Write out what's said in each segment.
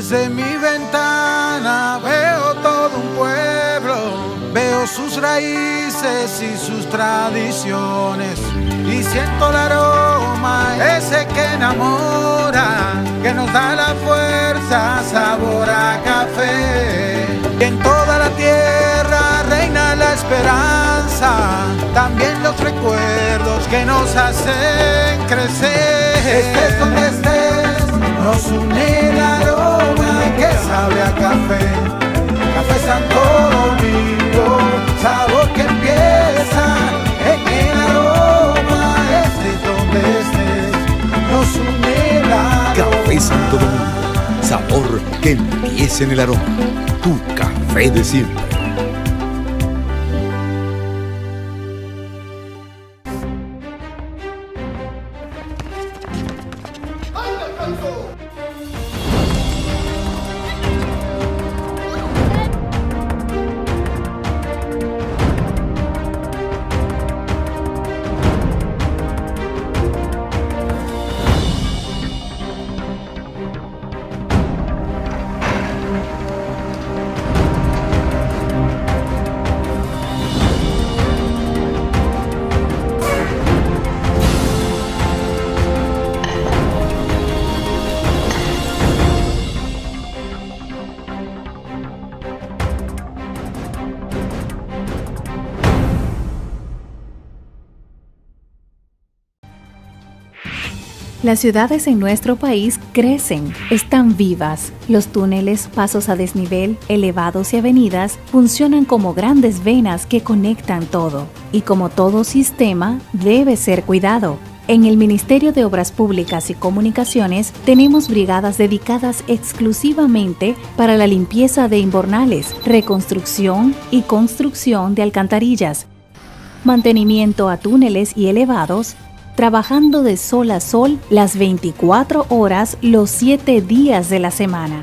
Desde mi ventana veo todo un pueblo, veo sus raíces y sus tradiciones, y siento el aroma ese que enamora, que nos da la fuerza, sabor a café. Y en toda la tierra reina la esperanza, también los recuerdos que nos hacen crecer. Estés donde estés, nos une el aroma que sabe a café. Café Santo Domingo, sabor que empieza en el aroma. Estés donde estés, nos une el aroma. Café Santo Domingo, sabor que empieza en el aroma. Tu café de siempre. Las ciudades en nuestro país crecen, están vivas. Los túneles, pasos a desnivel, elevados y avenidas funcionan como grandes venas que conectan todo. Y como todo sistema, debe ser cuidado. En el Ministerio de Obras Públicas y Comunicaciones tenemos brigadas dedicadas exclusivamente para la limpieza de invernales, reconstrucción y construcción de alcantarillas, mantenimiento a túneles y elevados, trabajando de sol a sol las 24 horas los 7 días de la semana.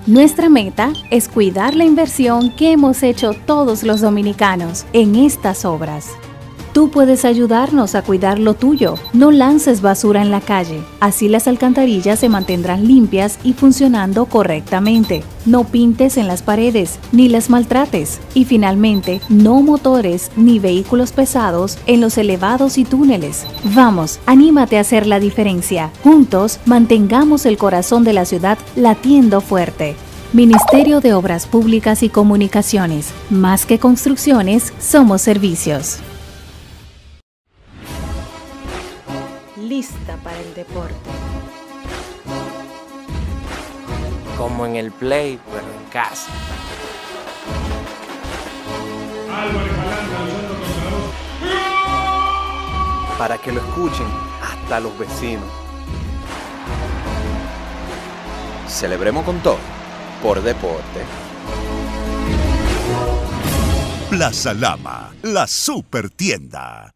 Nuestra meta es cuidar la inversión que hemos hecho todos los dominicanos en estas obras. Tú puedes ayudarnos a cuidar lo tuyo. No lances basura en la calle. Así las alcantarillas se mantendrán limpias y funcionando correctamente. No pintes en las paredes, ni las maltrates. Y finalmente, no motores ni vehículos pesados en los elevados y túneles. Vamos, anímate a hacer la diferencia. Juntos, mantengamos el corazón de la ciudad latiendo fuerte. Ministerio de Obras Públicas y Comunicaciones. Más que construcciones, somos servicios. Lista para el deporte. Como en el play, pero en casa. Para que lo escuchen hasta los vecinos. Celebremos con todo, por deporte. Plaza Lama, la super tienda.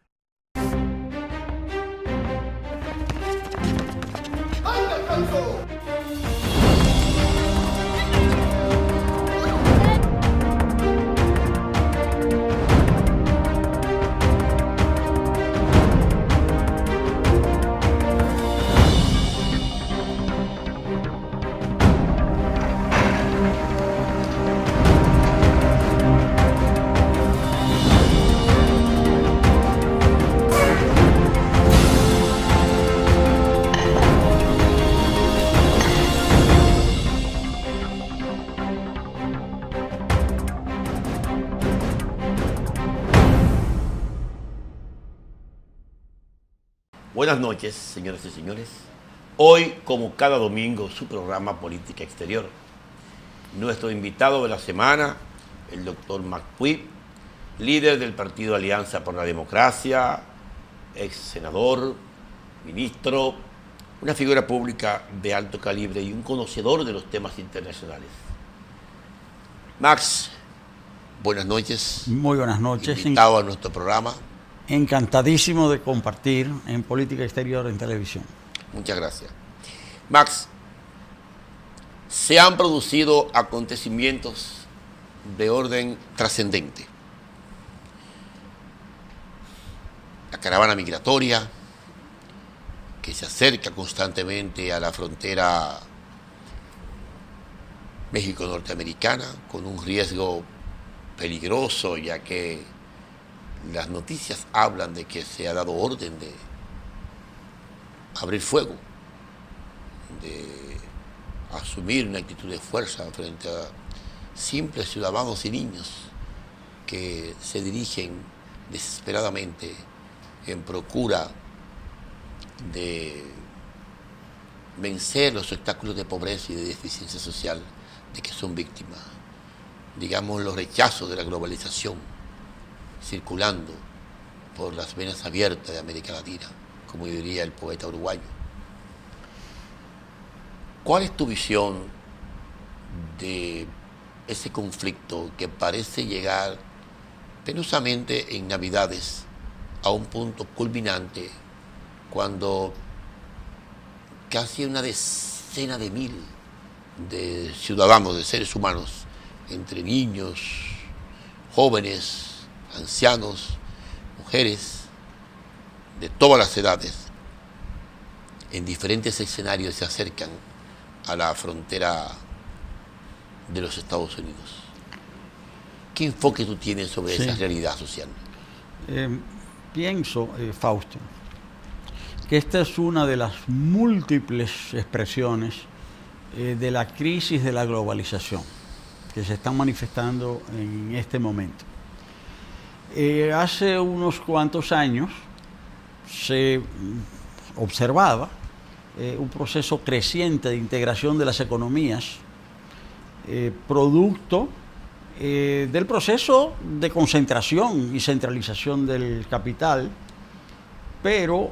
Buenas noches, señoras y señores. Hoy, como cada domingo, su programa Política Exterior. Nuestro invitado de la semana, el doctor McPuy, líder del partido Alianza por la Democracia, ex senador, ministro, una figura pública de alto calibre y un conocedor de los temas internacionales. Max, buenas noches. Muy buenas noches. Invitado a nuestro programa. Encantadísimo de compartir en Política Exterior en televisión. Muchas gracias. Max, se han producido acontecimientos de orden trascendente. La caravana migratoria, que se acerca constantemente a la frontera México-Norteamericana, con un riesgo peligroso, ya que las noticias hablan de que se ha dado orden de abrir fuego, de asumir una actitud de fuerza frente a simples ciudadanos y niños que se dirigen desesperadamente en procura de vencer los obstáculos de pobreza y de deficiencia social de que son víctimas. Digamos, los rechazos de la globalización circulando por las venas abiertas de América Latina, como diría el poeta uruguayo. ¿Cuál es tu visión de ese conflicto que parece llegar penosamente en Navidades a un punto culminante cuando casi una decena de mil de ciudadanos, de seres humanos, entre niños, jóvenes, ancianos, mujeres, de todas las edades, en diferentes escenarios se acercan a la frontera de los Estados Unidos? ¿Qué enfoque tú tienes sobre esa realidad social? Pienso, Fausto, que esta es una de las múltiples expresiones de la crisis de la globalización que se están manifestando en este momento. Hace unos cuantos años se observaba un proceso creciente de integración de las economías, producto del proceso de concentración y centralización del capital, pero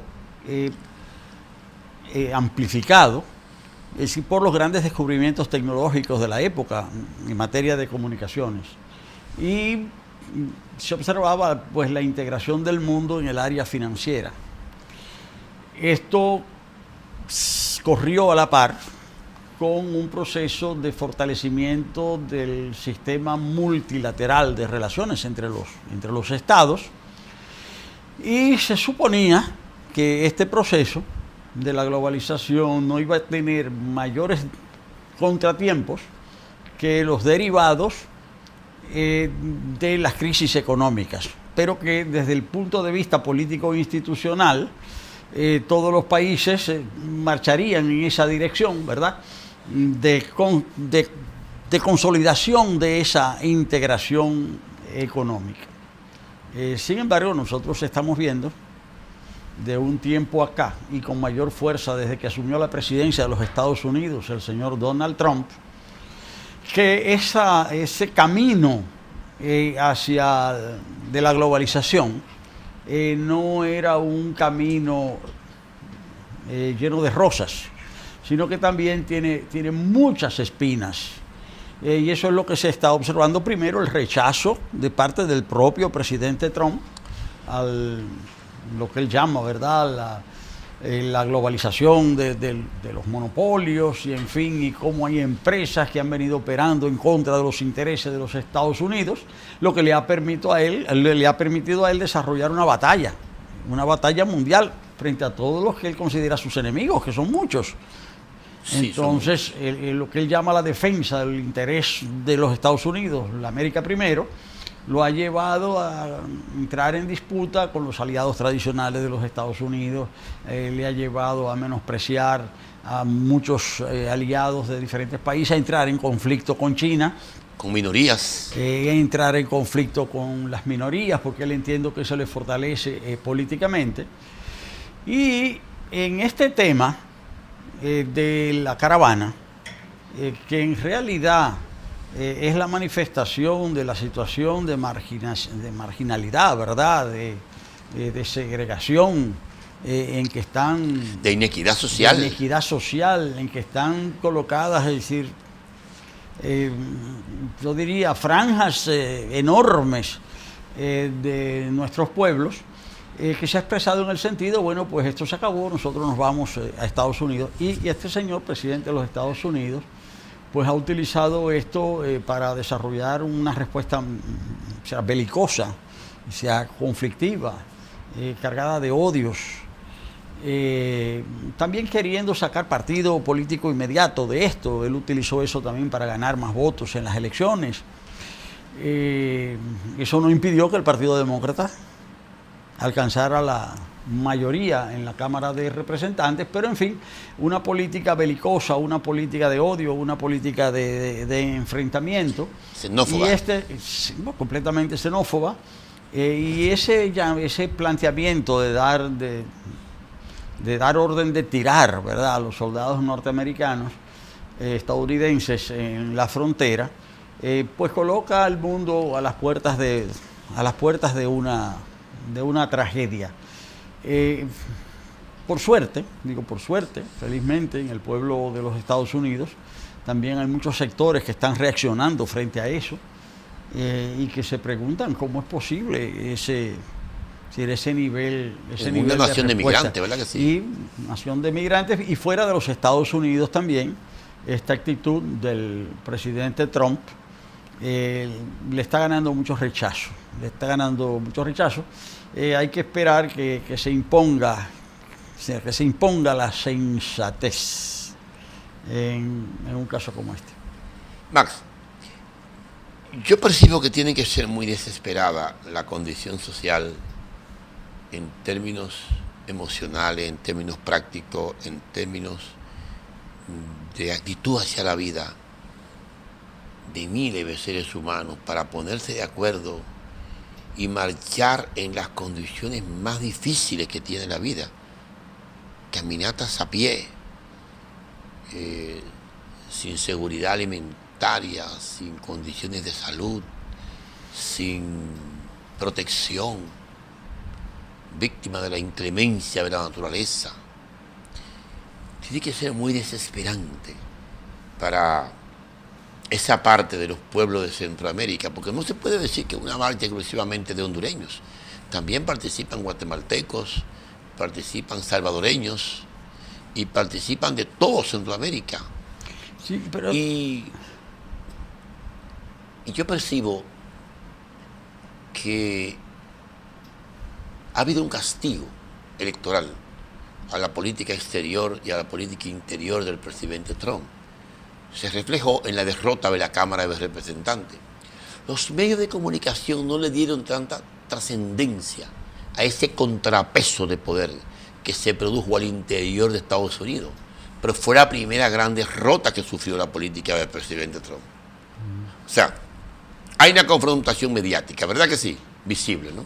amplificado por los grandes descubrimientos tecnológicos de la época en materia de comunicaciones. Y se observaba pues la integración del mundo en el área financiera. Esto corrió a la par con un proceso de fortalecimiento del sistema multilateral de relaciones entre los estados, y se suponía que este proceso de la globalización no iba a tener mayores contratiempos que los derivados de las crisis económicas, pero que desde el punto de vista político e institucional todos los países marcharían en esa dirección, ¿verdad?, de consolidación de esa integración económica. Sin embargo, nosotros estamos viendo de un tiempo acá, y con mayor fuerza desde que asumió la presidencia de los Estados Unidos el señor Donald Trump, que ese camino hacia de la globalización no era un camino lleno de rosas, sino que también tiene muchas espinas. Y eso es lo que se está observando. Primero, el rechazo de parte del propio presidente Trump a lo que él llama, ¿verdad?, la globalización de los monopolios, y en fin, y cómo hay empresas que han venido operando en contra de los intereses de los Estados Unidos, lo que le ha permitido a él desarrollar una batalla mundial frente a todos los que él considera sus enemigos, que son muchos. Sí, entonces, lo que él llama la defensa del interés de los Estados Unidos, la América primero, lo ha llevado a entrar en disputa con los aliados tradicionales de los Estados Unidos, le ha llevado a menospreciar a muchos aliados de diferentes países, a entrar en conflicto con China. Con minorías. Entrar en conflicto con las minorías, porque él entiende que eso le fortalece políticamente. Y en este tema de la caravana, que en realidad es la manifestación de la situación de marginalidad, ¿verdad?, de segregación en que están... De inequidad social. De inequidad social, en que están colocadas, es decir, yo diría franjas enormes de nuestros pueblos, que se ha expresado en el sentido, bueno, pues esto se acabó, nosotros nos vamos a Estados Unidos. Y este señor, presidente de los Estados Unidos, pues ha utilizado esto para desarrollar una respuesta sea belicosa, sea conflictiva, cargada de odios, también queriendo sacar partido político inmediato de esto. Él utilizó eso también para ganar más votos en las elecciones. Eso no impidió que el Partido Demócrata alcanzara la mayoría en la Cámara de Representantes, pero en fin, una política belicosa, una política de odio, una política de enfrentamiento. Xenófoba. Y completamente xenófoba. Y ese planteamiento de dar orden de tirar, ¿verdad?, a los soldados norteamericanos, estadounidenses en la frontera, pues coloca al mundo a las puertas de una tragedia. Por suerte, felizmente en el pueblo de los Estados Unidos también hay muchos sectores que están reaccionando frente a eso y que se preguntan cómo es posible ese nivel una nación de migrantes, ¿verdad que sí? Y nación de migrantes, y fuera de los Estados Unidos también, esta actitud del presidente Trump le está ganando mucho rechazo. Hay que esperar que se imponga la sensatez en un caso como este. Max, yo percibo que tiene que ser muy desesperada la condición social en términos emocionales, en términos prácticos, en términos de actitud hacia la vida de miles de seres humanos para ponerse de acuerdo y marchar en las condiciones más difíciles que tiene la vida. Caminatas a pie, sin seguridad alimentaria, sin condiciones de salud, sin protección, víctima de la inclemencia de la naturaleza. Tiene que ser muy desesperante para esa parte de los pueblos de Centroamérica, porque no se puede decir que una marcha exclusivamente de hondureños. También participan guatemaltecos, participan salvadoreños y participan de todo Centroamérica. Sí, pero... Y yo percibo que ha habido un castigo electoral a la política exterior y a la política interior del presidente Trump. Se reflejó en la derrota de la Cámara de Representantes. Los medios de comunicación no le dieron tanta trascendencia a ese contrapeso de poder que se produjo al interior de Estados Unidos, pero fue la primera gran derrota que sufrió la política del presidente Trump. O sea, hay una confrontación mediática, ¿verdad que sí? Visible, ¿no?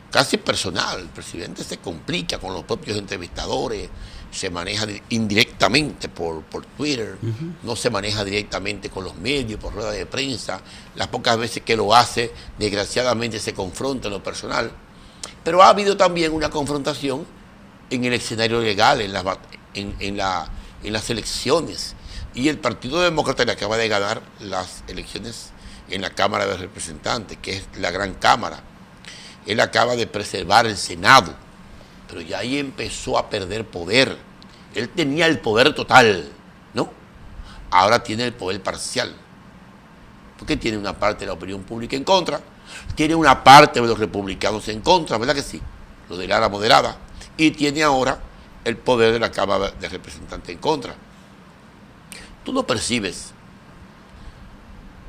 Casi personal. El presidente se complica con los propios entrevistadores, se maneja indirectamente por Twitter, no se maneja directamente con los medios, por ruedas de prensa. Las pocas veces que lo hace, desgraciadamente se confronta en lo personal. Pero ha habido también una confrontación en el escenario legal, en las elecciones. Y el Partido Demócrata le acaba de ganar las elecciones en la Cámara de Representantes, que es la gran Cámara. Él acaba de preservar el Senado, pero ya ahí empezó a perder poder. Él tenía el poder total, ¿no? Ahora tiene el poder parcial, porque tiene una parte de la opinión pública en contra, tiene una parte de los republicanos en contra, ¿verdad que sí? Lo de la ala moderada, y tiene ahora el poder de la Cámara de Representantes en contra. Tú no percibes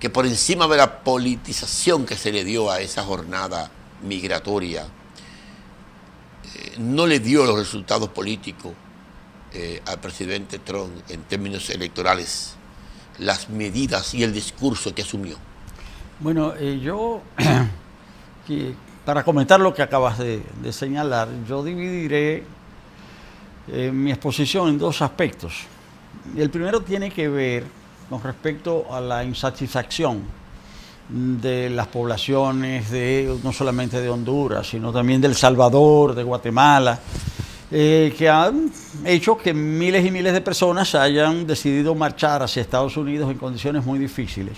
que por encima de la politización que se le dio a esa jornada migratoria, no le dio los resultados políticos al presidente Trump en términos electorales, las medidas y el discurso que asumió? Bueno, yo, para comentar lo que acabas de señalar, yo dividiré mi exposición en dos aspectos. El primero tiene que ver con respecto a la insatisfacción de las poblaciones no solamente de Honduras, sino también de El Salvador, de Guatemala, que han hecho que miles y miles de personas hayan decidido marchar hacia Estados Unidos en condiciones muy difíciles.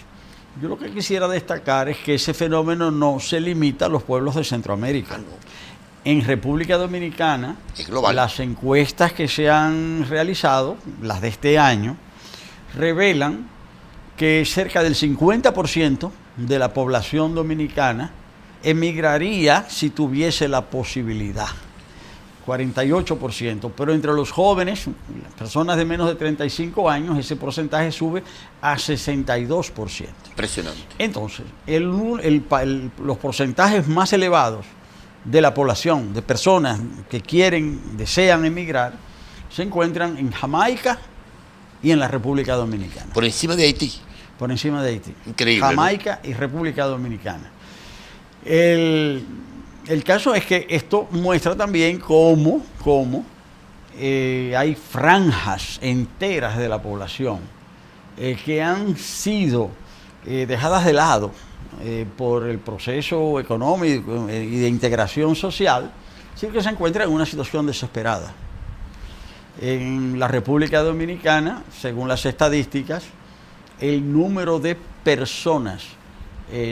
Yo lo que quisiera destacar es que ese fenómeno no se limita a los pueblos de Centroamérica. En República Dominicana, las encuestas que se han realizado, las de este año, revelan que cerca del 50% de la población dominicana emigraría si tuviese la posibilidad. 48%, pero entre los jóvenes, personas de menos de 35 años, ese porcentaje sube a 62%. Impresionante. Entonces, los porcentajes más elevados de la población, de personas que desean emigrar, se encuentran en Jamaica y en la República Dominicana. Por encima de Haití. Por encima de Haití. Increíble. Jamaica, ¿no? Y República Dominicana. El caso es que esto muestra también cómo hay franjas enteras de la población que han sido dejadas de lado por el proceso económico y de integración social, sí que se encuentran en una situación desesperada. En la República Dominicana, según las estadísticas, el número de personas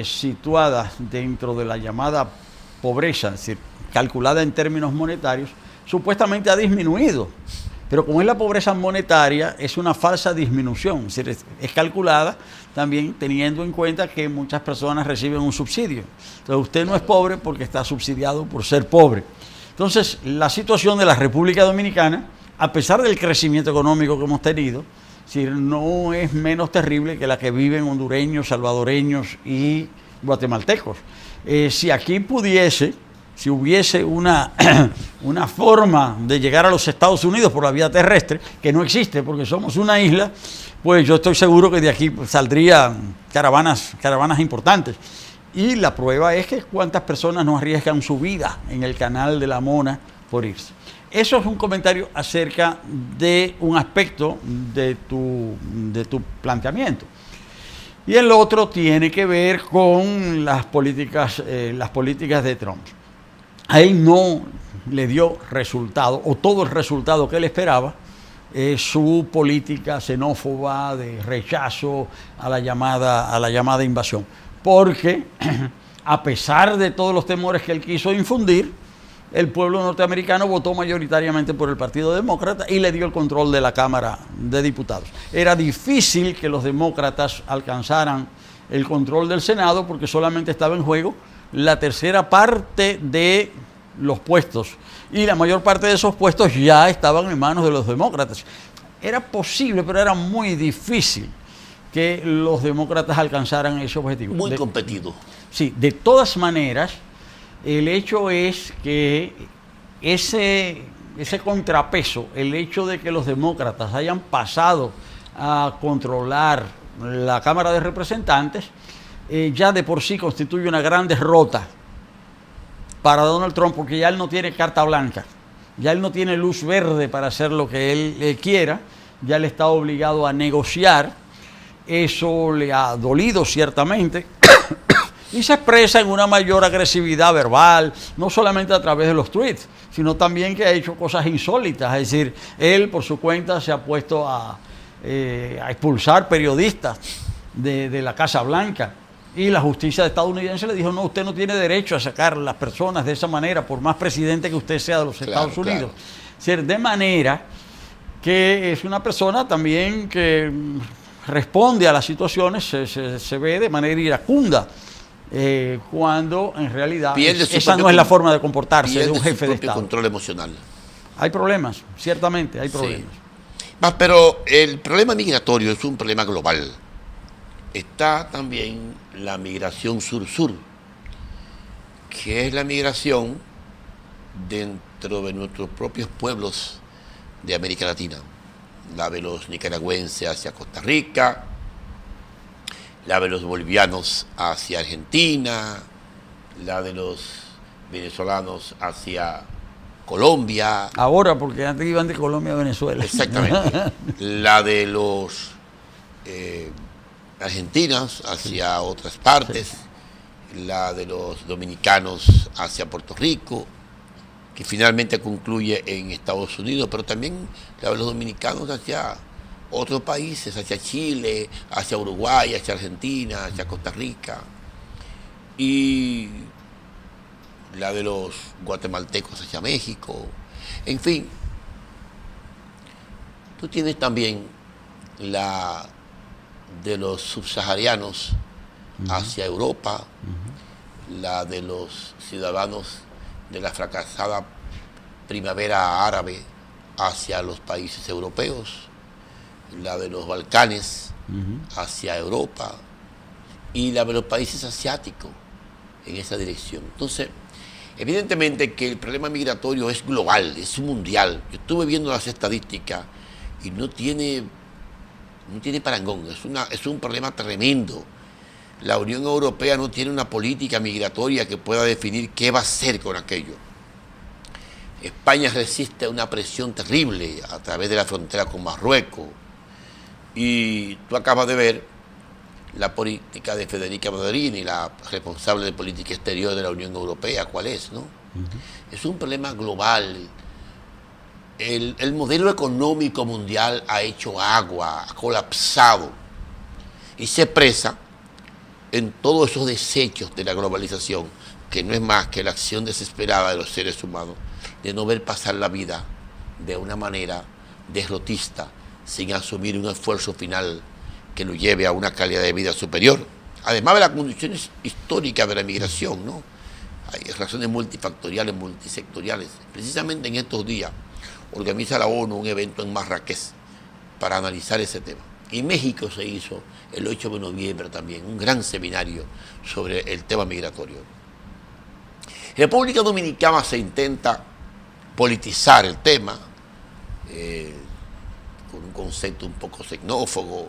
situadas dentro de la llamada pobreza, es decir, calculada en términos monetarios, supuestamente ha disminuido. Pero como es la pobreza monetaria, es una falsa disminución, es decir, es calculada también teniendo en cuenta que muchas personas reciben un subsidio. Entonces usted no es pobre porque está subsidiado por ser pobre. Entonces la situación de la República Dominicana, a pesar del crecimiento económico que hemos tenido, es decir, no es menos terrible que la que viven hondureños, salvadoreños y guatemaltecos. Si aquí si hubiese una forma de llegar a los Estados Unidos por la vía terrestre, que no existe porque somos una isla, pues yo estoy seguro que de aquí saldrían caravanas importantes. Y la prueba es que cuántas personas no arriesgan su vida en el canal de la Mona por irse. Eso es un comentario acerca de un aspecto de tu planteamiento. Y el otro tiene que ver con las políticas de Trump. A él no le dio resultado, o todo el resultado que él esperaba, su política xenófoba de rechazo a la llamada invasión. Porque, a pesar de todos los temores que él quiso infundir, el pueblo norteamericano votó mayoritariamente por el Partido Demócrata y le dio el control de la Cámara de Diputados. Era difícil que los demócratas alcanzaran el control del Senado porque solamente estaba en juego la tercera parte de los puestos y la mayor parte de esos puestos ya estaban en manos de los demócratas. Era posible, pero era muy difícil que los demócratas alcanzaran ese objetivo. Muy competido. Sí, de todas maneras, el hecho es que ese contrapeso, el hecho de que los demócratas hayan pasado a controlar la Cámara de Representantes, ya de por sí constituye una gran derrota para Donald Trump, porque ya él no tiene carta blanca, ya él no tiene luz verde para hacer lo que él quiera, ya él está obligado a negociar. Eso le ha dolido ciertamente. Y se expresa en una mayor agresividad verbal, no solamente a través de los tweets, sino también que ha hecho cosas insólitas. Es decir, él por su cuenta se ha puesto a expulsar periodistas de la Casa Blanca. Y la justicia estadounidense le dijo, no, usted no tiene derecho a sacar a las personas de esa manera, por más presidente que usted sea de los Estados Unidos. Claro. Es decir, de manera que es una persona también que responde a las situaciones, se ve de manera iracunda. Cuando en realidad esa no es la forma de comportarse de un jefe de Estado. Control emocional. Hay problemas, ciertamente hay problemas. Sí. Pero el problema migratorio es un problema global. Está también la migración sur-sur, que es la migración dentro de nuestros propios pueblos de América Latina. La de los nicaragüenses hacia Costa Rica, la de los bolivianos hacia Argentina, la de los venezolanos hacia Colombia. Ahora, porque antes iban de Colombia a Venezuela. Exactamente. La de los argentinos hacia otras partes, sí. La de los dominicanos hacia Puerto Rico, que finalmente concluye en Estados Unidos, pero también la de los dominicanos hacia otros países, hacia Chile, hacia Uruguay, hacia Argentina, hacia Costa Rica, y la de los guatemaltecos hacia México. En fin, tú tienes también la de los subsaharianos hacia Europa, la de los ciudadanos de la fracasada primavera árabe hacia los países europeos, la de los Balcanes hacia Europa y la de los países asiáticos en esa dirección. Entonces, evidentemente que el problema migratorio es global, es mundial. Yo estuve viendo las estadísticas y no tiene parangón, es un problema tremendo. La Unión Europea no tiene una política migratoria que pueda definir qué va a hacer con aquello. España resiste a una presión terrible a través de la frontera con Marruecos. Y tú acabas de ver la política de Federica Mogherini, la responsable de política exterior de la Unión Europea, ¿cuál es, no? Es un problema global. El modelo económico mundial ha hecho agua, ha colapsado y se expresa en todos esos desechos de la globalización, que no es más que la acción desesperada de los seres humanos de no ver pasar la vida de una manera derrotista, sin asumir un esfuerzo final que lo lleve a una calidad de vida superior. Además de las condiciones históricas de la migración, ¿no? Hay razones multifactoriales, multisectoriales. Precisamente en estos días organiza la ONU un evento en Marrakech para analizar ese tema. Y México se hizo el 8 de noviembre también un gran seminario sobre el tema migratorio. En República Dominicana se intenta politizar el tema con un concepto un poco xenófobo,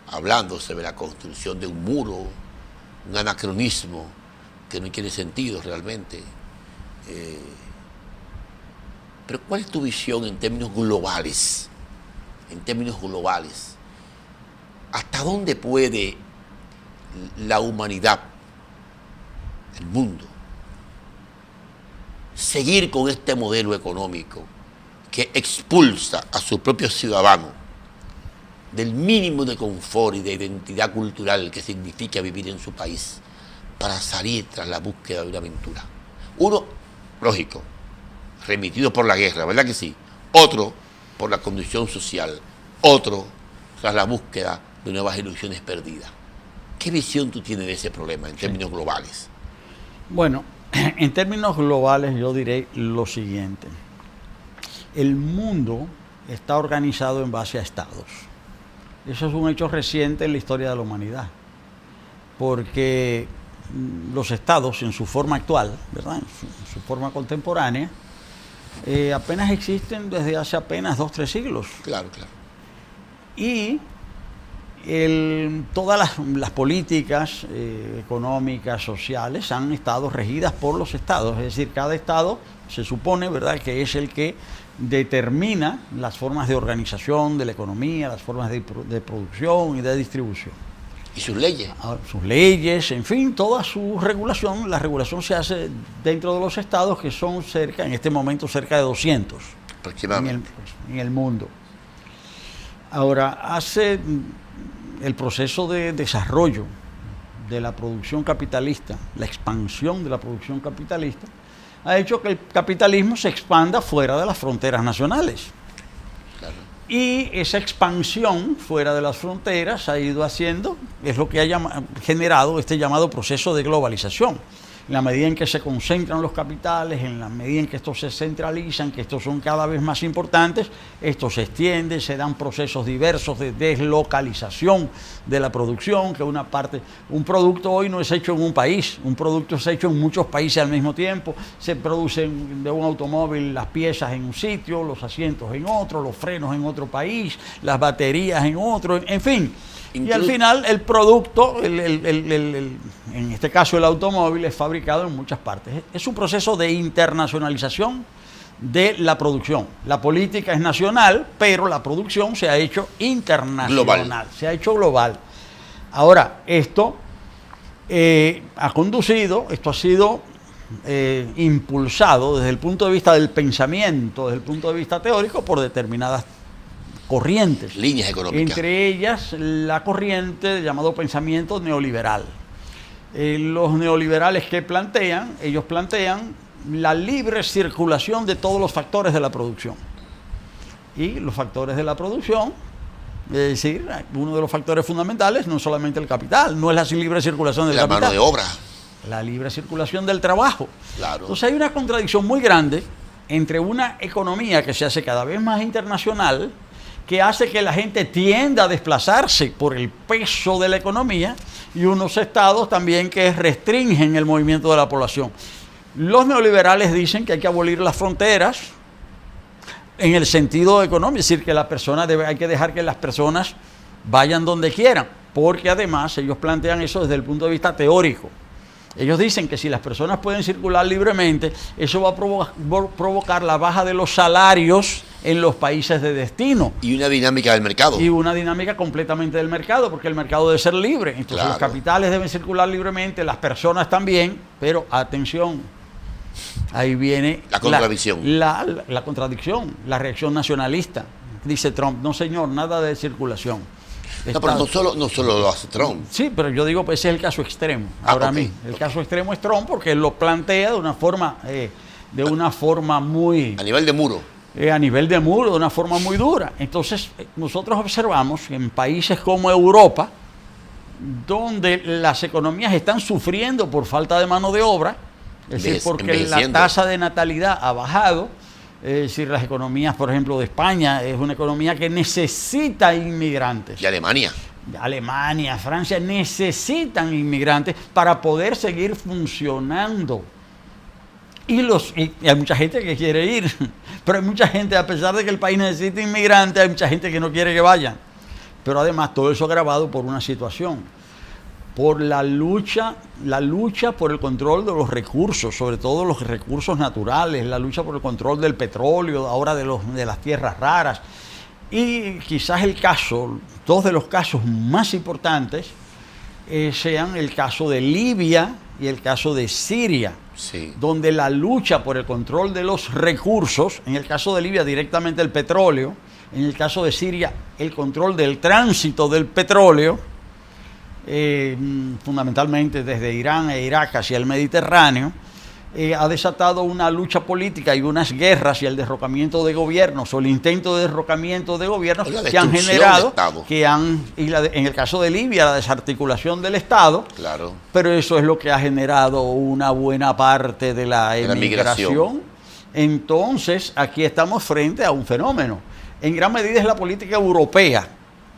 hablándose de la construcción de un muro, un anacronismo que no tiene sentido realmente. Pero ¿cuál es tu visión en términos globales? En términos globales, ¿hasta dónde puede la humanidad, el mundo, seguir con este modelo económico que expulsa a sus propios ciudadanos del mínimo de confort y de identidad cultural que significa vivir en su país para salir tras la búsqueda de una aventura? Uno, lógico, remitido por la guerra, ¿verdad que sí? Otro, por la condición social. Otro, tras la búsqueda de nuevas ilusiones perdidas. ¿Qué visión tú tienes de ese problema en términos globales? Bueno, en términos globales yo diré lo siguiente. El mundo está organizado en base a estados. Eso es un hecho reciente en la historia de la humanidad. Porque los estados en su forma actual, ¿verdad? En su forma contemporánea, apenas existen desde hace apenas 2 o 3 siglos. Claro, claro. Y todas las políticas económicas, sociales, han estado regidas por los estados. Es decir, cada estado se supone, ¿verdad?, que es el que determina las formas de organización de la economía, las formas de producción y de distribución. ¿Y sus leyes? Ahora, sus leyes, en fin, toda su regulación. La regulación se hace dentro de los estados, que son en este momento cerca de 200 aproximadamente en el mundo. Ahora, hace el proceso de desarrollo de la producción capitalista, la expansión de la producción capitalista, ha hecho que el capitalismo se expanda fuera de las fronteras nacionales. Claro. Y esa expansión fuera de las fronteras ha ido haciendo, es lo que ha generado este llamado proceso de globalización. En la medida en que se concentran los capitales, en la medida en que estos se centralizan, que estos son cada vez más importantes, esto se extiende, se dan procesos diversos de deslocalización de la producción, que un producto hoy no es hecho en un país, un producto es hecho en muchos países al mismo tiempo. Se producen de un automóvil las piezas en un sitio, los asientos en otro, los frenos en otro país, las baterías en otro, en fin. Y al final el producto, en este caso el automóvil, es fabricado en muchas partes. Es un proceso de internacionalización de la producción. La política es nacional, pero la producción se ha hecho internacional, global. Se ha hecho global. Ahora, esto ha sido impulsado desde el punto de vista del pensamiento, desde el punto de vista teórico, por determinadas corrientes, líneas económicas. Entre ellas la corriente llamado pensamiento neoliberal. Los neoliberales que ellos plantean la libre circulación de todos los factores de la producción. Y los factores de la producción, es decir, uno de los factores fundamentales no solamente el capital, no es la libre circulación del capital. La mano de obra. La libre circulación del trabajo. Claro. Entonces hay una contradicción muy grande entre una economía que se hace cada vez más internacional, que hace que la gente tienda a desplazarse por el peso de la economía, y unos estados también que restringen el movimiento de la población. Los neoliberales dicen que hay que abolir las fronteras en el sentido económico, es decir, que hay que dejar que las personas vayan donde quieran, porque además ellos plantean eso desde el punto de vista teórico. Ellos dicen que si las personas pueden circular libremente, eso va a provocar la baja de los salarios en los países de destino. Y una dinámica del mercado. Y una dinámica completamente del mercado, porque el mercado debe ser libre. Entonces claro, los capitales deben circular libremente, las personas también, pero atención, ahí viene la contradicción. La contradicción, la reacción nacionalista. Dice Trump, no señor, nada de circulación. No, pero no solo lo hace Trump. Sí, pero yo digo, pues ese es el caso extremo. Ahora okay, el caso extremo es Trump, porque él lo plantea de una forma muy... A nivel de muro. A nivel de muro, de una forma muy dura. Entonces, nosotros observamos que en países como Europa, donde las economías están sufriendo por falta de mano de obra, es decir, porque la tasa de natalidad ha bajado. Es decir, las economías, por ejemplo, de España, es una economía que necesita inmigrantes. Y Alemania. Alemania, Francia necesitan inmigrantes para poder seguir funcionando. Y hay mucha gente que quiere ir, pero hay mucha gente, a pesar de que el país necesita inmigrantes, hay mucha gente que no quiere que vayan. Pero además todo eso agravado por una situación, por la lucha por el control de los recursos, sobre todo los recursos naturales, la lucha por el control del petróleo, ahora de las tierras raras. Y quizás dos de los casos más importantes sean el caso de Libia y el caso de Siria, sí, donde la lucha por el control de los recursos, en el caso de Libia directamente el petróleo, en el caso de Siria el control del tránsito del petróleo, fundamentalmente desde Irán e Irak hacia el Mediterráneo, ha desatado una lucha política y unas guerras y el derrocamiento de gobiernos o el intento de derrocamiento de gobiernos que han generado, en el caso de Libia, la desarticulación del Estado, claro, pero eso es lo que ha generado una buena parte de la emigración. Entonces, aquí estamos frente a un fenómeno. En gran medida es la política europea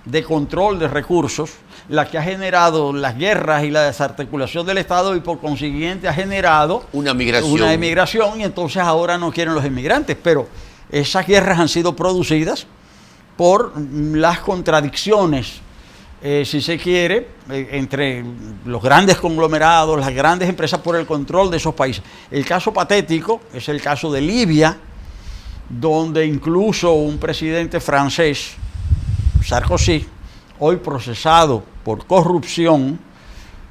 de control de recursos la que ha generado las guerras y la desarticulación del Estado, y por consiguiente ha generado una emigración, y entonces ahora no quieren los inmigrantes, pero esas guerras han sido producidas por las contradicciones, si se quiere, entre los grandes conglomerados, las grandes empresas, por el control de esos países. El caso patético es el caso de Libia, donde incluso un presidente francés, Sarkozy, hoy procesado por corrupción,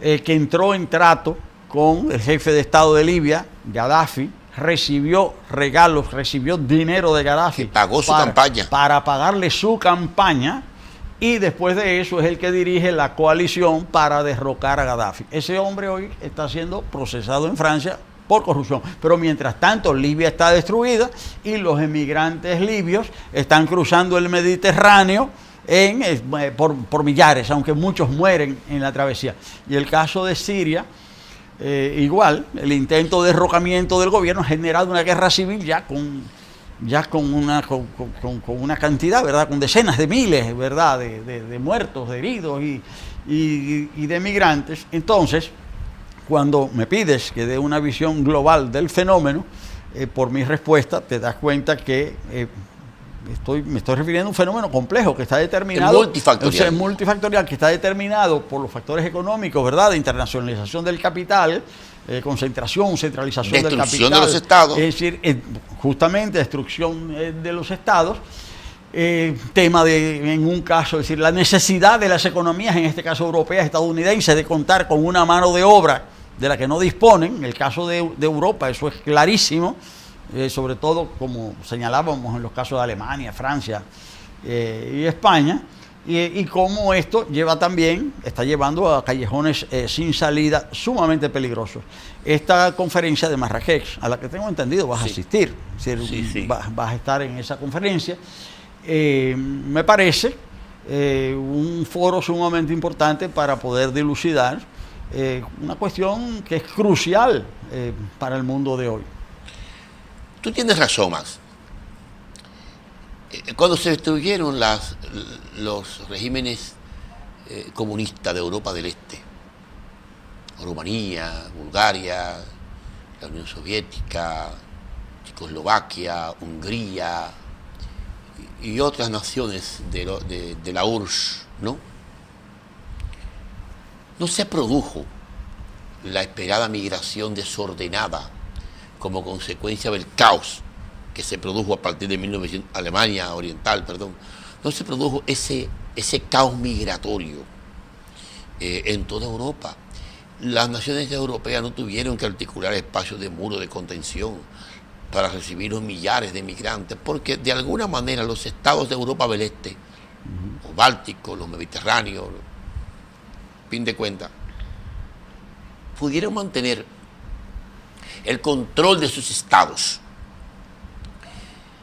que entró en trato con el jefe de Estado de Libia, Gaddafi, recibió regalos, recibió dinero de Gaddafi. Que pagó su campaña. Para pagarle su campaña, y después de eso es el que dirige la coalición para derrocar a Gaddafi. Ese hombre hoy está siendo procesado en Francia por corrupción. Pero mientras tanto, Libia está destruida y los emigrantes libios están cruzando el Mediterráneo por millares, aunque muchos mueren en la travesía. Y el caso de Siria, igual, el intento de derrocamiento del gobierno ha generado una guerra civil con una cantidad, ¿verdad?, con decenas de miles, ¿verdad?, de muertos, de heridos y de migrantes. Entonces, cuando me pides que dé una visión global del fenómeno, por mi respuesta te das cuenta que me estoy refiriendo a un fenómeno complejo que está determinado, multifactorial, que está determinado por los factores económicos, ¿verdad?, de internacionalización del capital, concentración, centralización del capital, destrucción de los estados, es decir, justamente destrucción de los estados, tema en un caso, es decir, la necesidad de las economías, en este caso europeas, estadounidenses, de contar con una mano de obra de la que no disponen. En el caso de Europa eso es clarísimo, sobre todo como señalábamos en los casos de Alemania, Francia y España, y cómo esto está llevando a callejones sin salida sumamente peligrosos. Esta conferencia de Marrakech, a la que tengo entendido vas a asistir, es decir, sí. Vas a estar en esa conferencia, me parece un foro sumamente importante para poder dilucidar una cuestión que es crucial para el mundo de hoy. Tú tienes razón, Max. Cuando se destruyeron los regímenes comunistas de Europa del Este, Rumanía, Bulgaria, la Unión Soviética, Checoslovaquia, Hungría y otras naciones de la URSS, ¿no? No se produjo la esperada migración desordenada como consecuencia del caos que se produjo a partir de 1900, Alemania Oriental, perdón. No se produjo ese caos migratorio en toda Europa. Las naciones europeas no tuvieron que articular espacios de muro de contención para recibir los millares de migrantes, porque de alguna manera los estados de Europa del Este, los bálticos, los mediterráneos, fin de cuentas, pudieron mantener el control de sus estados.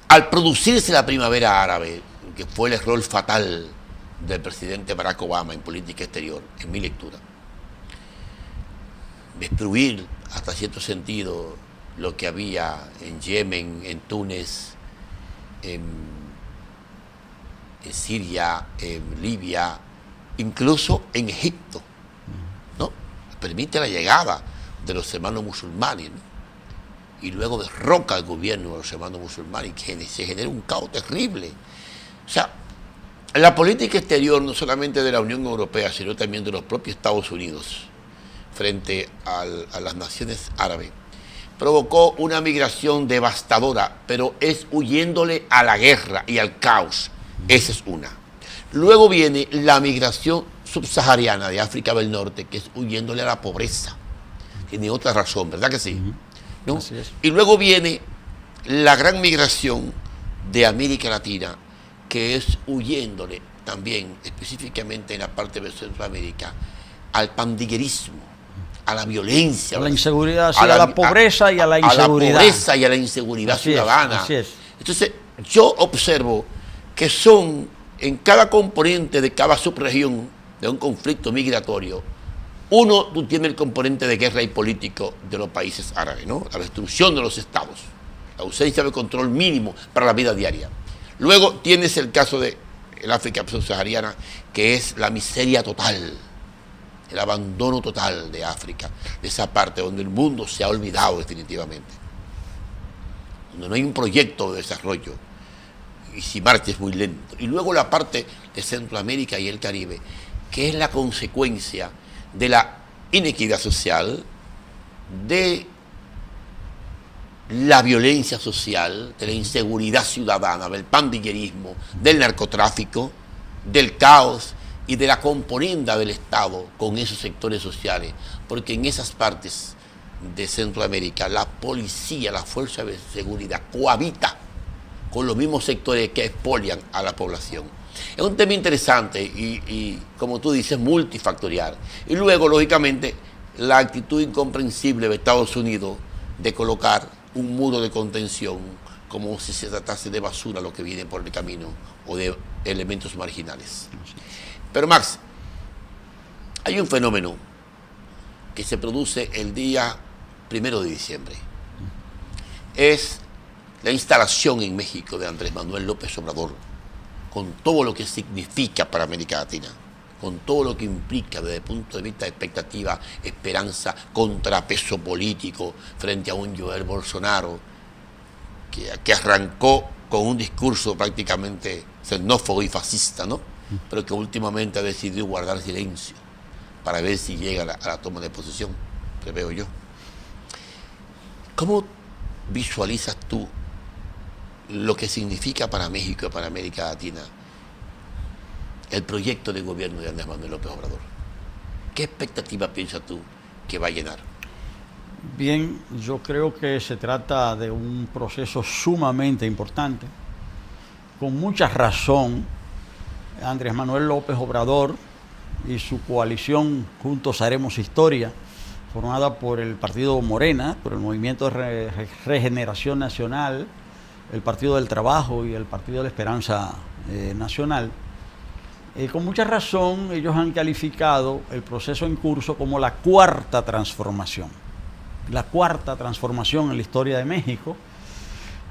Al producirse la primavera árabe, que fue el error fatal del presidente Barack Obama en política exterior, en mi lectura, destruir hasta cierto sentido lo que había en Yemen, en Túnez, en Siria, en Libia, incluso en Egipto, ¿no? Permite la llegada de los hermanos musulmanes, ¿no? Y luego derroca al gobierno de los hermanos musulmanes y se genera un caos terrible. O sea, la política exterior no solamente de la Unión Europea, sino también de los propios Estados Unidos frente a las naciones árabes, provocó una migración devastadora, pero es huyéndole a la guerra y al caos. Esa es una. Luego viene la migración subsahariana de África del Norte, que es huyéndole a la pobreza. Tiene otra razón, ¿verdad que sí? ¿No? Así es. Y luego viene la gran migración de América Latina, que es huyéndole también, específicamente en la parte de Centroamérica, al pandillerismo, a la violencia, a la inseguridad, sí, a la pobreza y a la inseguridad. A la pobreza y a la inseguridad así ciudadana. Así es. Entonces, yo observo que son en cada componente de cada subregión de un conflicto migratorio, tú tienes el componente de guerra y político de los países árabes, ¿no? La destrucción de los estados, la ausencia de control mínimo para la vida diaria. Luego tienes el caso de el África subsahariana, que es la miseria total, el abandono total de África, de esa parte donde el mundo se ha olvidado definitivamente, donde no hay un proyecto de desarrollo y si marcha es muy lento. Y luego la parte de Centroamérica y el Caribe, que es la consecuencia de la inequidad social, de la violencia social, de la inseguridad ciudadana, del pandillerismo, del narcotráfico, del caos y de la componenda del Estado con esos sectores sociales, porque en esas partes de Centroamérica la policía, la fuerza de seguridad cohabita con los mismos sectores que expolian a la población. Es un tema interesante y como tú dices, multifactorial. Y luego, lógicamente, la actitud incomprensible de Estados Unidos de colocar un muro de contención como si se tratase de basura lo que viene por el camino o de elementos marginales. Pero Max, hay un fenómeno que se produce el día 1 de diciembre. Es la instalación en México de Andrés Manuel López Obrador, con todo lo que significa para América Latina, con todo lo que implica desde el punto de vista de expectativa, esperanza, contrapeso político frente a un Joel Bolsonaro que arrancó con un discurso prácticamente xenófobo y fascista, ¿no? Pero que últimamente ha decidido guardar silencio para ver si llega a la toma de posesión, preveo yo. ¿Cómo visualizas tú lo que significa para México y para América Latina el proyecto de gobierno de Andrés Manuel López Obrador? ¿Qué expectativa piensas tú que va a llenar? Bien, yo creo que se trata de un proceso sumamente importante. Con mucha razón, Andrés Manuel López Obrador y su coalición Juntos Haremos Historia, formada por el Partido Morena, por el Movimiento de Regeneración Nacional, el Partido del Trabajo y el Partido de la Esperanza Nacional. Con mucha razón, ellos han calificado el proceso en curso como la cuarta transformación. La cuarta transformación en la historia de México,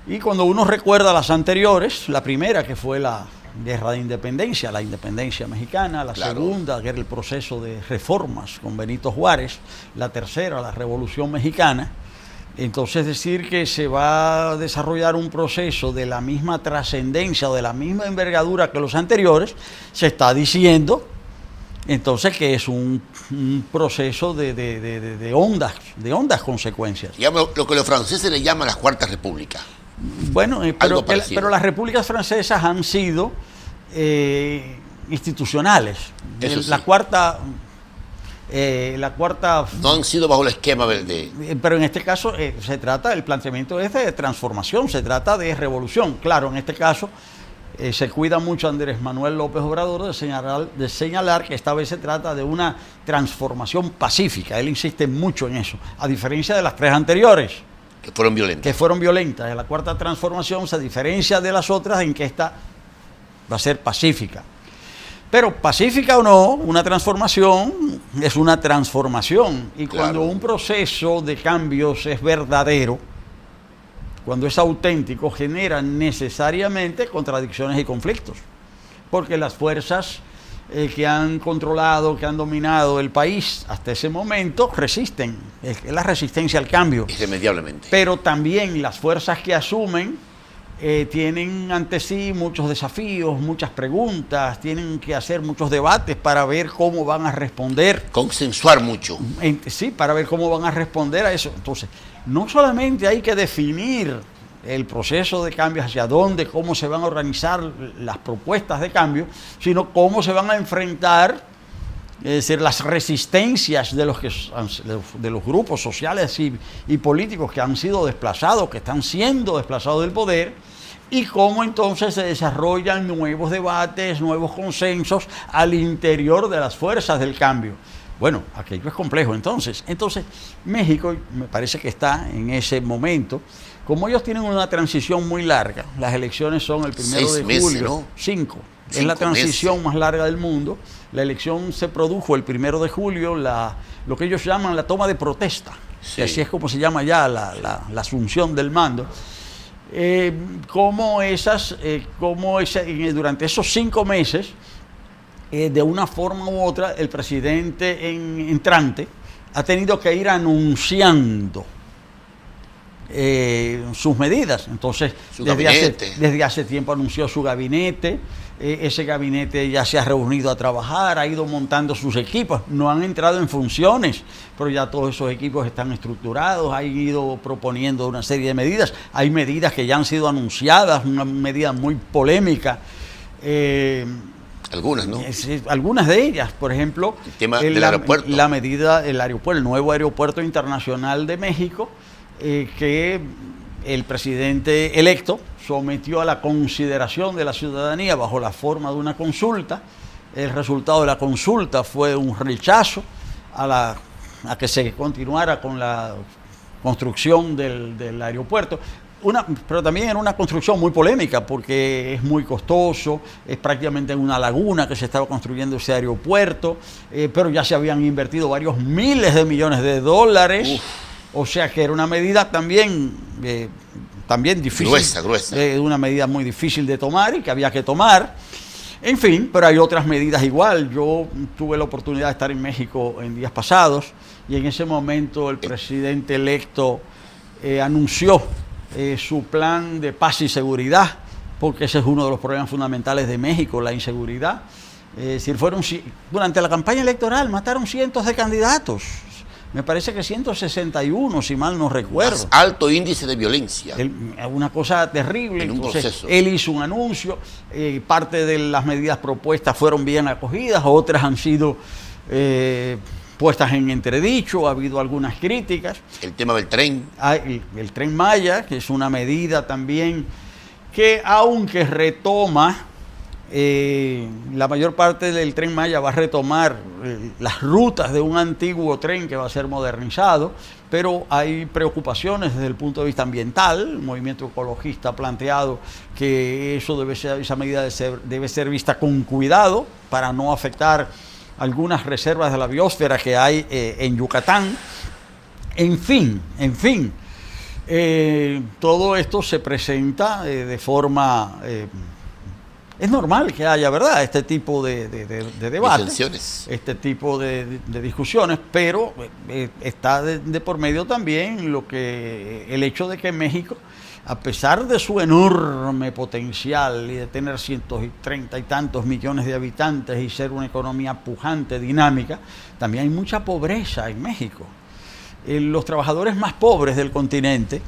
Y cuando uno recuerda las anteriores, la primera que fue la Guerra de Independencia, la independencia mexicana, la segunda, que era el proceso de reformas con Benito Juárez, la tercera, la Revolución Mexicana. Entonces decir que se va a desarrollar un proceso de la misma trascendencia o de la misma envergadura que los anteriores, se está diciendo entonces que es un proceso de hondas consecuencias. Digamos, lo que los franceses le llaman las cuartas repúblicas. Bueno, pero las repúblicas francesas han sido institucionales. Eso sí. La cuarta No han sido bajo el esquema de... Pero en este caso se trata, el planteamiento es de transformación, se trata de revolución. Claro, en este caso se cuida mucho Andrés Manuel López Obrador de señalar que esta vez se trata de una transformación pacífica. Él insiste mucho en eso, a diferencia de las tres anteriores. Que fueron violentas. La cuarta transformación se diferencia de las otras en que esta va a ser pacífica. Pero pacífica o no, una transformación es una transformación. Y cuando un proceso de cambios es verdadero, cuando es auténtico, genera necesariamente contradicciones y conflictos. Porque las fuerzas que han controlado, que han dominado el país hasta ese momento, resisten. Es la resistencia al cambio. Irremediablemente. Pero también las fuerzas que asumen tienen ante sí muchos desafíos, muchas preguntas, tienen que hacer muchos debates para ver cómo van a responder. Consensuar mucho. Sí, para ver cómo van a responder a eso. Entonces, no solamente hay que definir el proceso de cambio, hacia dónde, cómo se van a organizar las propuestas de cambio, sino cómo se van a enfrentar, es decir, las resistencias de los grupos sociales y políticos que han sido desplazados, que están siendo desplazados del poder, y cómo entonces se desarrollan nuevos debates, nuevos consensos al interior de las fuerzas del cambio. Bueno, aquello es complejo. Entonces México me parece que está en ese momento. Como ellos tienen una transición muy larga, las elecciones son el 1 de julio, ¿no? 5. Es la transición más larga del mundo. La elección se produjo el 1 de julio, lo que ellos llaman la toma de protesta. Sí. Así es como se llama ya la asunción del mando. Durante esos 5 meses, de una forma u otra, el presidente entrante ha tenido que ir anunciando sus medidas. Entonces, desde hace tiempo anunció su gabinete. Ese gabinete ya se ha reunido a trabajar, ha ido montando sus equipos. No han entrado en funciones, pero ya todos esos equipos están estructurados, han ido proponiendo una serie de medidas. Hay medidas que ya han sido anunciadas, una medida muy polémica. Algunas, ¿no? Algunas de ellas, por ejemplo, el tema del aeropuerto. El nuevo aeropuerto internacional de México, que el presidente electo sometió a la consideración de la ciudadanía bajo la forma de una consulta. El resultado de la consulta fue un rechazo a que se continuara con la construcción del aeropuerto. Pero también era una construcción muy polémica porque es muy costoso, es prácticamente en una laguna que se estaba construyendo ese aeropuerto, pero ya se habían invertido varios miles de millones de dólares. Uf. O sea que era una medida también difícil. Gruesa. Una medida muy difícil de tomar y que había que tomar. En fin, pero hay otras medidas igual. Yo tuve la oportunidad de estar en México en días pasados y en ese momento el presidente electo anunció su plan de paz y seguridad, porque ese es uno de los problemas fundamentales de México, la inseguridad. Durante la campaña electoral mataron cientos de candidatos. Me parece que 161, si mal no recuerdo. Más alto índice de violencia. Una cosa terrible. En un proceso. Él hizo un anuncio, parte de las medidas propuestas fueron bien acogidas, otras han sido puestas en entredicho, ha habido algunas críticas. El tema del tren. El Tren Maya, que es una medida también que, aunque retoma, la mayor parte del Tren Maya va a retomar las rutas de un antiguo tren que va a ser modernizado, pero hay preocupaciones desde el punto de vista ambiental. El movimiento ecologista ha planteado que esa medida debe ser vista con cuidado para no afectar algunas reservas de la biosfera que hay en Yucatán. En fin, Todo esto se presenta de forma... es normal que haya, ¿verdad?, este tipo de debates, este tipo de discusiones, pero está de por medio también el hecho de que México, a pesar de su enorme potencial y de tener 130 y tantos millones de habitantes y ser una economía pujante, dinámica, también hay mucha pobreza en México. Los trabajadores más pobres del continente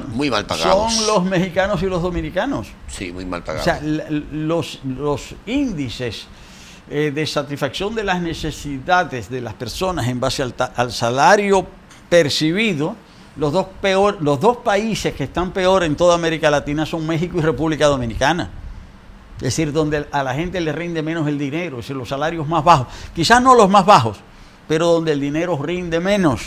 muy mal pagados. Son los mexicanos y los dominicanos. Sí, muy mal pagados. O sea, los índices de satisfacción de las necesidades de las personas en base al salario percibido, los dos países que están peor en toda América Latina son México y República Dominicana. Es decir, donde a la gente le rinde menos el dinero, es decir, los salarios más bajos. Quizás no los más bajos, pero donde el dinero rinde menos.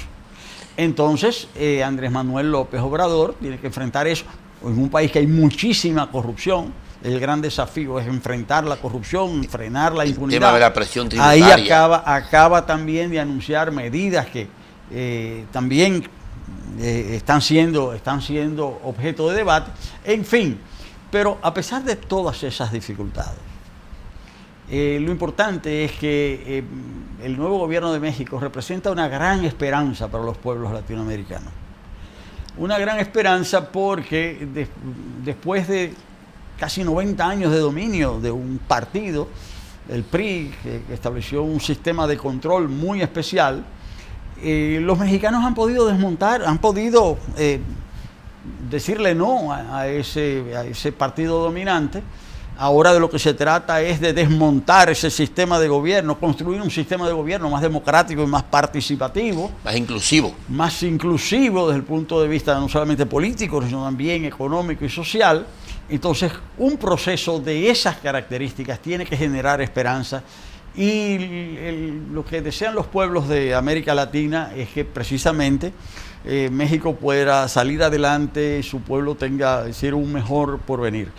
Entonces, Andrés Manuel López Obrador tiene que enfrentar eso. En un país que hay muchísima corrupción, el gran desafío es enfrentar la corrupción, frenar la impunidad. El tema de la presión tributaria. Ahí acaba también de anunciar medidas que también están siendo objeto de debate. En fin, pero a pesar de todas esas dificultades, lo importante es que el nuevo gobierno de México representa una gran esperanza para los pueblos latinoamericanos. Una gran esperanza porque después de casi 90 años de dominio de un partido, el PRI, que estableció un sistema de control muy especial, los mexicanos han podido desmontar, han podido decirle no a ese partido dominante. Ahora de lo que se trata es de desmontar ese sistema de gobierno, construir un sistema de gobierno más democrático y más participativo. Más inclusivo. Más inclusivo desde el punto de vista no solamente político, sino también económico y social. Entonces, un proceso de esas características tiene que generar esperanza. Y lo que desean los pueblos de América Latina es que precisamente México pueda salir adelante, su pueblo tenga, decir, un mejor porvenir.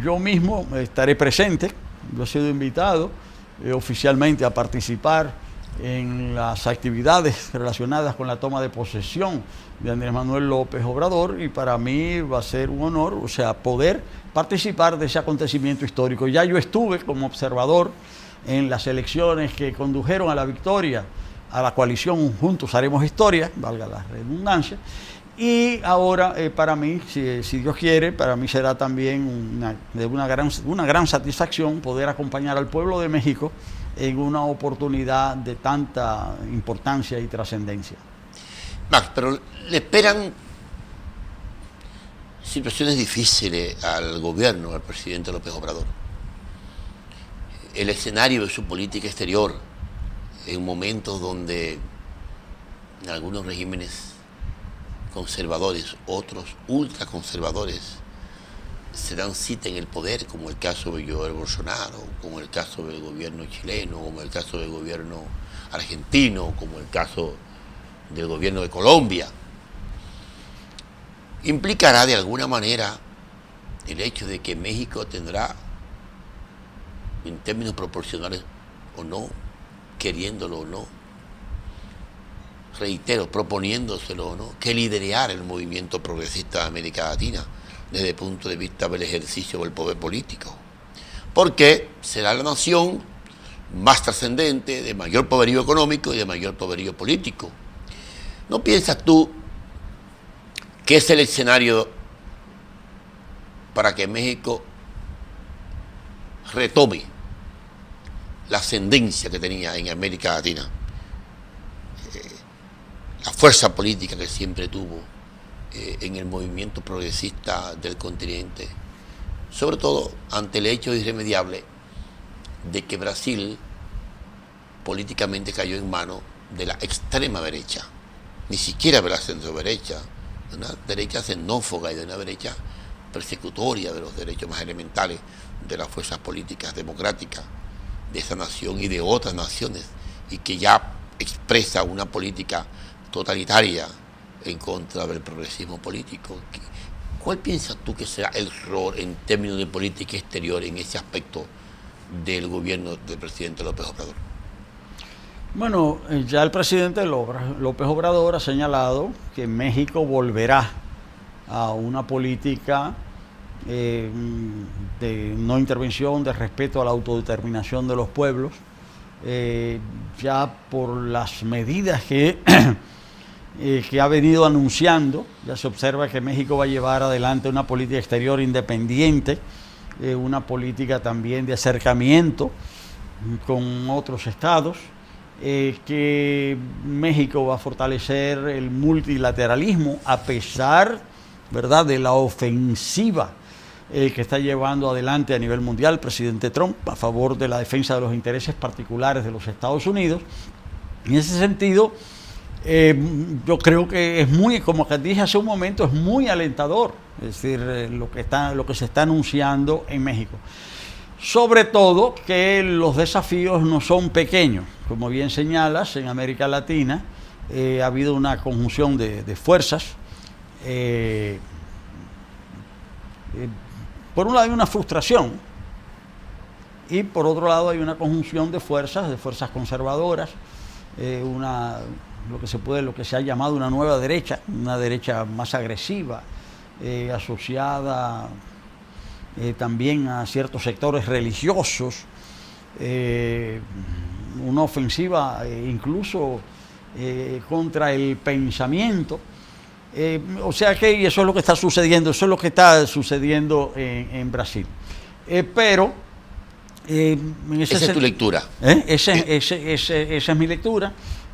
Yo mismo estaré presente, yo he sido invitado oficialmente a participar en las actividades relacionadas con la toma de posesión de Andrés Manuel López Obrador, y para mí va a ser un honor, o sea, poder participar de ese acontecimiento histórico. Ya yo estuve como observador en las elecciones que condujeron a la victoria a la coalición Juntos Haremos Historia, valga la redundancia. Y ahora, para mí, si Dios quiere, para mí será también una gran satisfacción poder acompañar al pueblo de México en una oportunidad de tanta importancia y trascendencia. Max, pero le esperan situaciones difíciles al gobierno, al presidente López Obrador. El escenario de su política exterior, en momentos donde en algunos regímenes conservadores, otros ultraconservadores, se dan cita en el poder, como el caso de Jair Bolsonaro, como el caso del gobierno chileno, como el caso del gobierno argentino, como el caso del gobierno de Colombia. Implicará de alguna manera el hecho de que México tendrá, en términos proporcionales o no, queriéndolo o no, reitero, proponiéndoselo o no, que liderar el movimiento progresista de América Latina desde el punto de vista del ejercicio del poder político. Porque será la nación más trascendente, de mayor poderío económico y de mayor poderío político. ¿No piensas tú que es el escenario para que México retome la ascendencia que tenía en América Latina? La fuerza política que siempre tuvo en el movimiento progresista del continente, sobre todo ante el hecho irremediable de que Brasil políticamente cayó en manos de la extrema derecha, ni siquiera de la centro derecha, de una derecha xenófoba y de una derecha persecutoria de los derechos más elementales de las fuerzas políticas democráticas de esa nación y de otras naciones, y que ya expresa una política totalitaria en contra del progresismo político. ¿Cuál piensas tú que será el rol en términos de política exterior en ese aspecto del gobierno del presidente López Obrador? Bueno, ya el presidente López Obrador ha señalado que México volverá a una política de no intervención, de respeto a la autodeterminación de los pueblos, ya por las medidas que ha venido anunciando. Ya se observa que México va a llevar adelante una política exterior independiente, una política también de acercamiento con otros estados, que México va a fortalecer el multilateralismo a pesar, ¿verdad?, de la ofensiva que está llevando adelante a nivel mundial el presidente Trump a favor de la defensa de los intereses particulares de los Estados Unidos. En ese sentido, yo creo que es muy, como que dije hace un momento, es muy alentador, es decir, lo que se está anunciando en México. Sobre todo que los desafíos no son pequeños. Como bien señalas, en América Latina ha habido una conjunción de fuerzas. Por un lado hay una frustración y por otro lado hay una conjunción de fuerzas conservadoras, lo que se ha llamado una nueva derecha, una derecha más agresiva, asociada también a ciertos sectores religiosos, una ofensiva incluso contra el pensamiento. O sea que y eso es lo que está sucediendo, en Brasil. Pero esa es tu lectura. Esa es mi lectura.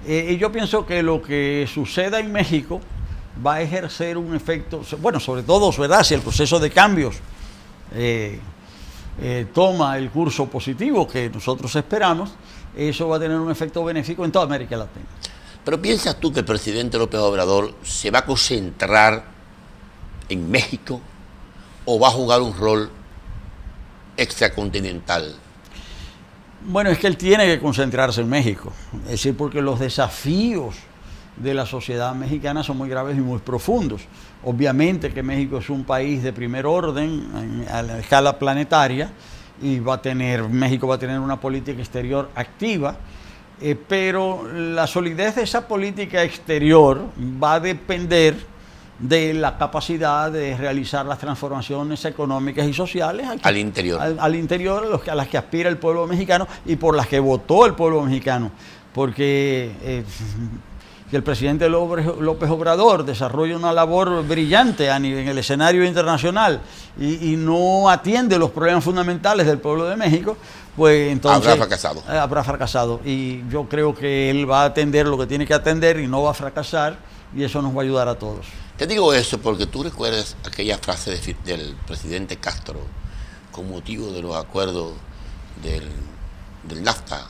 Y yo pienso que lo que suceda en México va a ejercer un efecto, bueno, sobre todo, ¿verdad?, si el proceso de cambios toma el curso positivo que nosotros esperamos, eso va a tener un efecto benéfico en toda América Latina. Pero ¿piensas tú que el presidente López Obrador se va a concentrar en México o va a jugar un rol extracontinental? Bueno, es que él tiene que concentrarse en México, es decir, porque los desafíos de la sociedad mexicana son muy graves y muy profundos. Obviamente que México es un país de primer orden a la escala planetaria y México va a tener una política exterior activa, pero la solidez de esa política exterior va a depender de la capacidad de realizar las transformaciones económicas y sociales al interior, a las que aspira el pueblo mexicano y por las que votó el pueblo mexicano, porque el presidente López Obrador desarrolla una labor brillante en el escenario internacional y no atiende los problemas fundamentales del pueblo de México, pues entonces habrá fracasado. Y yo creo que él va a atender lo que tiene que atender y no va a fracasar, y eso nos va a ayudar a todos. Te digo eso porque tú recuerdas aquella frase del presidente Castro con motivo de los acuerdos del NAFTA,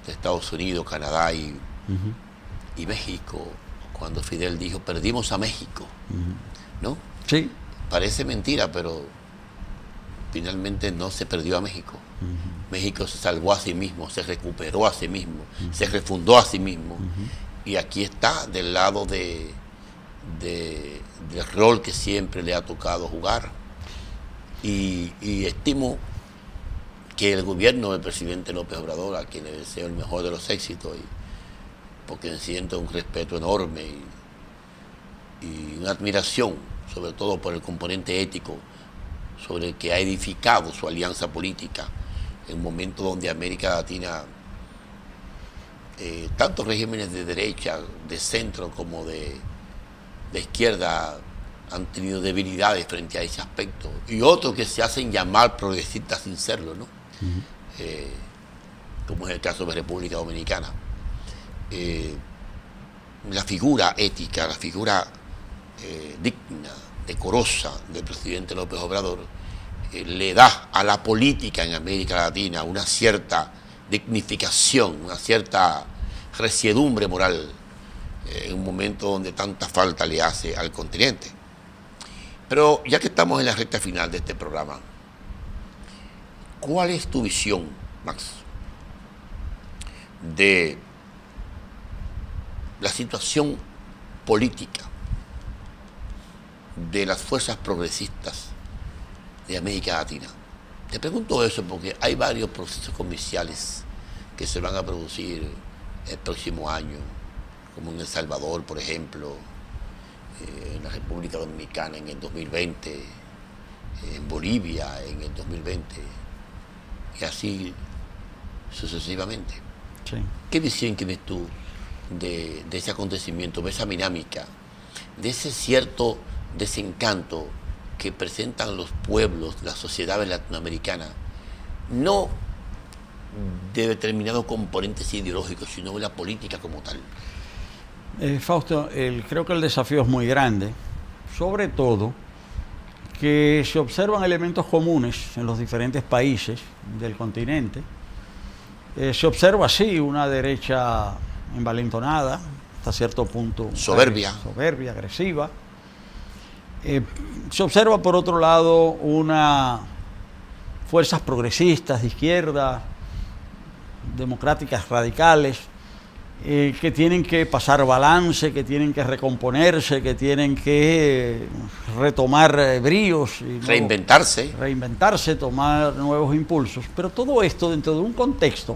de Estados Unidos, Canadá y México, cuando Fidel dijo, perdimos a México, ¿no? Sí. Parece mentira, pero finalmente no se perdió a México. México se salvó a sí mismo, se recuperó a sí mismo, se refundó a sí mismo. Y aquí está del lado del rol que siempre le ha tocado jugar. Y estimo que el gobierno del presidente López Obrador, a quien le deseo el mejor de los éxitos, porque siento un respeto enorme y una admiración, sobre todo por el componente ético sobre el que ha edificado su alianza política en un momento donde América Latina, tantos regímenes de derecha, de centro como de izquierda, han tenido debilidades frente a ese aspecto, y otros que se hacen llamar progresistas sin serlo, ¿no? Como es el caso de República Dominicana. La figura ética, la figura digna, decorosa del presidente López Obrador le da a la política en América Latina una cierta dignificación, una cierta resiedumbre moral en un momento donde tanta falta le hace al continente. Pero ya que estamos en la recta final de este programa, ¿cuál es tu visión, Max, de la situación política de las fuerzas progresistas de América Latina? Te pregunto eso porque hay varios procesos comerciales que se van a producir el próximo año, como en El Salvador, por ejemplo, en la República Dominicana en el 2020, en Bolivia en el 2020, y así sucesivamente. Sí. ¿Qué visión tienes tú de ese acontecimiento, de esa dinámica, de ese cierto desencanto que presentan los pueblos, las sociedades latinoamericanas, no de determinados componentes ideológicos, sino de la política como tal? Fausto, creo que el desafío es muy grande, sobre todo que se observan elementos comunes en los diferentes países del continente. Se observa, sí, una derecha envalentonada, hasta cierto punto soberbia, agresiva. Se observa, por otro lado, una fuerzas progresistas de izquierda, democráticas radicales, que tienen que pasar balance, que tienen que recomponerse, que tienen que retomar bríos, y reinventarse, tomar nuevos impulsos. Pero todo esto dentro de un contexto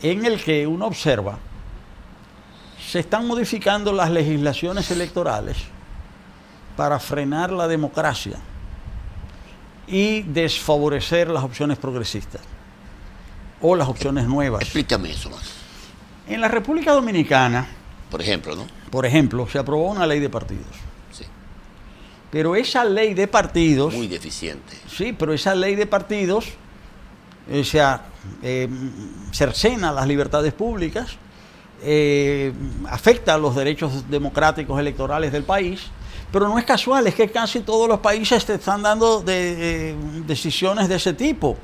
en el que uno observa, se están modificando las legislaciones electorales para frenar la democracia y desfavorecer las opciones progresistas o las opciones nuevas. Explícame eso más. En la República Dominicana, por ejemplo, ¿no? Por ejemplo, se aprobó una ley de partidos. Sí. Pero esa ley de partidos... Muy deficiente. Sí, pero esa ley de partidos cercena las libertades públicas, afecta a los derechos democráticos electorales del país, pero no es casual, es que casi todos los países te están dando decisiones de ese tipo.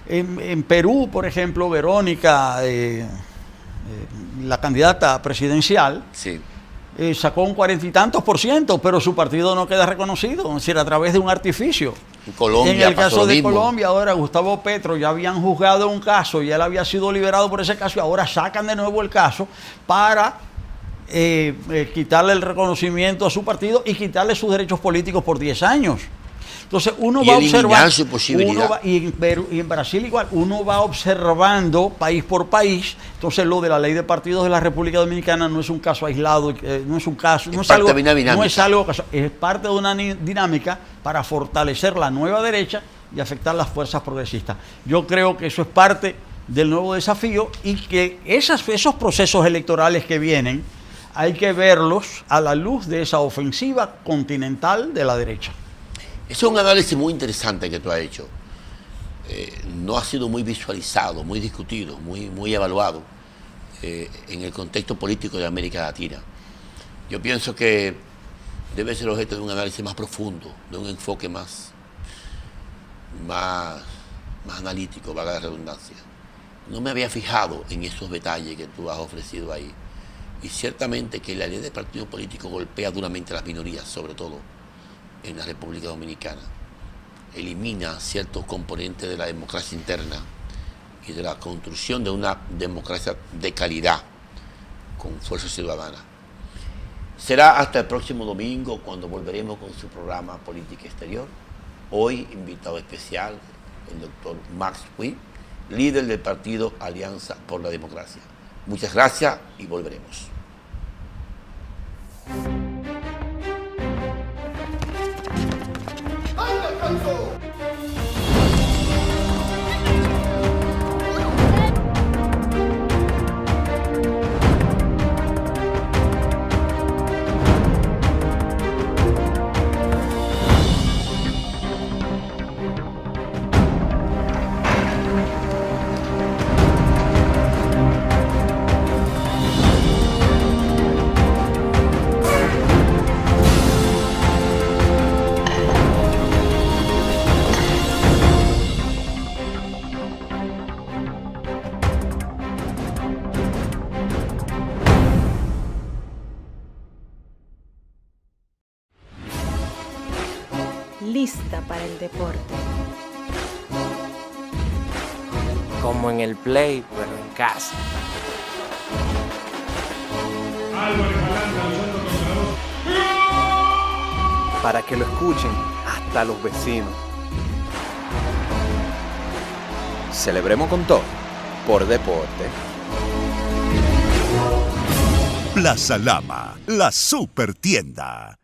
En Perú, por ejemplo, Verónica, la candidata presidencial, sí, sacó un 40 y tantos %, pero su partido no queda reconocido, es decir, a través de un artificio. En el caso de Colombia, ahora Gustavo Petro, ya habían juzgado un caso y él había sido liberado por ese caso, y ahora sacan de nuevo el caso para quitarle el reconocimiento a su partido y quitarle sus derechos políticos por 10 años. Entonces uno va observando, y en Brasil igual, uno va observando país por país. Entonces lo de la ley de partidos de la República Dominicana no es un caso aislado, no es parte de una dinámica para fortalecer la nueva derecha y afectar las fuerzas progresistas. Yo creo que eso es parte del nuevo desafío, y que esos procesos electorales que vienen hay que verlos a la luz de esa ofensiva continental de la derecha. Es un análisis muy interesante que tú has hecho. No ha sido muy visualizado, muy discutido, muy evaluado en el contexto político de América Latina. Yo pienso que debe ser objeto de un análisis más profundo, de un enfoque más analítico, valga la redundancia. No me había fijado en esos detalles que tú has ofrecido ahí. Y ciertamente que la ley de partido político golpea duramente a las minorías, sobre todo en la República Dominicana. Elimina ciertos componentes de la democracia interna y de la construcción de una democracia de calidad con fuerza ciudadana. Será hasta el próximo domingo cuando volveremos con su programa Política Exterior. Hoy invitado especial el doctor Max Puig, líder del partido Alianza por la Democracia. Muchas gracias y volveremos. Lista para el deporte. Como en el play, pero en casa. Para que lo escuchen hasta los vecinos. Celebremos con todo, por deporte. Plaza Lama, la super tienda.